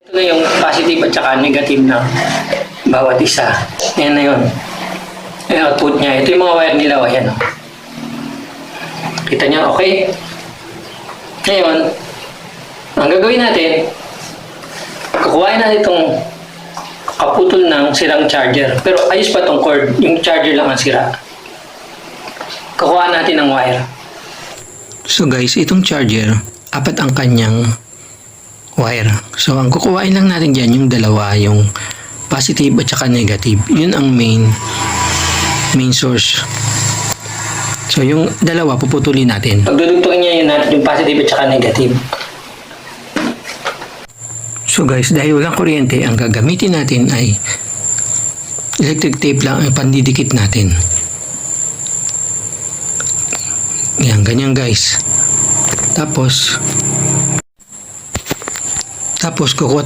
Ito na yung positive at saka negative na bawat isa. Ayan na yun. Yung output niya. Ito yung mga wire nila. Ayan. Kita niyo, okay? Ngayon, ang gagawin natin, kukuhain natin itong kaputol ng sirang charger. Pero ayos pa itong cord. Yung charger lang ang sira. Kukuha natin ng wire. So guys, itong charger, apat ang kanyang wire. So ang kukuhain lang natin dyan yung dalawa, yung positive at saka negative. Yun ang main source. So yung dalawa puputulin natin. Pagdudugtungin niya yun natin yung positive at saka negative. So guys, dahil walang kuryente, ang gagamitin natin ay electric tape lang ang pandidikit natin. Yan, ganyan guys. Tapos kukuha